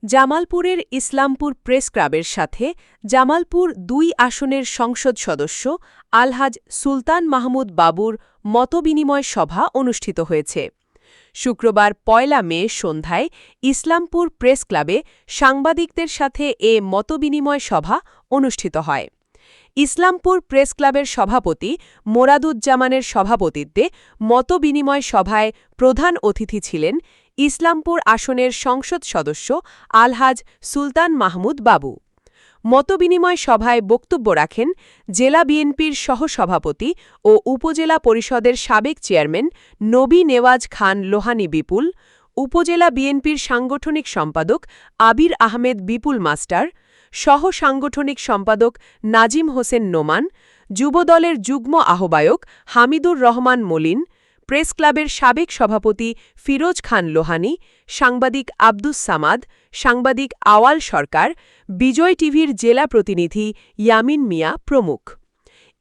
জামালপুরের ইসলামপুর প্রেস ক্লাবের সাথে জামালপুর ২ আসনের সংসদ সদস্য আলহাজ সুলতান মাহমুদ বাবুর মতবিনিময় সভা অনুষ্ঠিত হয়েছে। শুক্রবার ১ মে সন্ধ্যায় ইসলামপুর প্রেস ক্লাবে সাংবাদিকদের সাথে এ মতবিনিময় সভা অনুষ্ঠিত হয়। ইসলামপুর প্রেস ক্লাবের সভাপতি মোরাদুজ্জামানের সভাপতিত্বে মতবিনিময় সভায় প্রধান অতিথি ছিলেন ইসলামপুর আসনের সংসদ সদস্য আলহাজ সুলতান মাহমুদ বাবু। মতবিনিময় সভায় বক্তব্য রাখেন জেলা বিএনপির সহসভাপতি ও উপজেলা পরিষদের সাবেক চেয়ারম্যান নবী নেওয়াজ খান লোহানী বিপুল, উপজেলা বিএনপির সাংগঠনিক সম্পাদক আবির আহমেদ বিপুল মাস্টার, সহ সাংগঠনিক সম্পাদক নাজিম হোসেন নোমান, যুবদলের যুগ্ম আহ্বায়ক হামিদুর রহমান মলিন, প্রেস ক্লাবের সাবেক সভাপতি ফিরোজ খান লোহানী, সাংবাদিক আব্দুস সামাদ, সাংবাদিক আওয়াল সরকার, বিজয় টিভির জেলা প্রতিনিধি ইয়ামিন মিয়া প্রমুখ।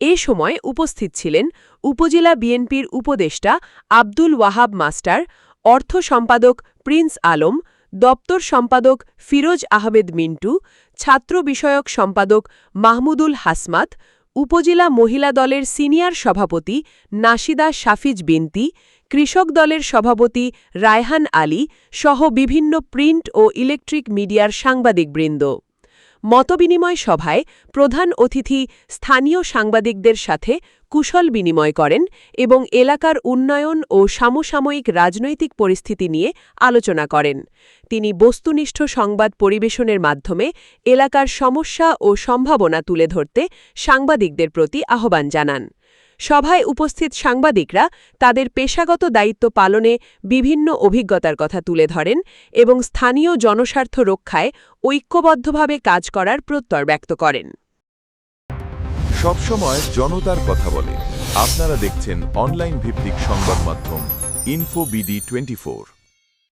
এ সময় উপস্থিত ছিলেন উপজেলা বিএনপির উপদেষ্টা আব্দুল ওয়াহাব মাস্টার, অর্থ সম্পাদক প্রিন্স আলম, দপ্তর সম্পাদক ফিরোজ আহমেদ মিন্টু, ছাত্র বিষয়ক সম্পাদক মাহমুদুল হাসমাত, উপজেলা মহিলা দলের সিনিয়র সভাপতি নাশিদা শাফিজ বিনতি, কৃষক দলের সভাপতি রায়হান আলী সহ বিভিন্ন প্রিন্ট ও ইলেকট্রিক মিডিয়ার সাংবাদিকবৃন্দ। মতবিনিময় সভায় প্রধান অতিথি স্থানীয় সাংবাদিকদের সাথে কুশল বিনিময় করেন এবং এলাকার উন্নয়ন ও সমসাময়িক রাজনৈতিক পরিস্থিতি নিয়ে আলোচনা করেন। তিনি বস্তুনিষ্ঠ সংবাদ পরিবেশনের মাধ্যমে এলাকার সমস্যা ও সম্ভাবনা তুলে ধরতে সাংবাদিকদের প্রতি আহ্বান জানান। সভায় উপস্থিত সাংবাদিকরা তাদের পেশাগত দায়িত্ব পালনে বিভিন্ন অভিজ্ঞতার কথা তুলে ধরেন এবং স্থানীয় জনস্বার্থ রক্ষায় ঐক্যবদ্ধভাবে কাজ করার প্রত্যয় ব্যক্ত করেন। সবসময় জনতার কথা বলে। আপনারা দেখছেন অনলাইন ভিত্তিক সংবাদ মাধ্যম ইনফোবিডি 24।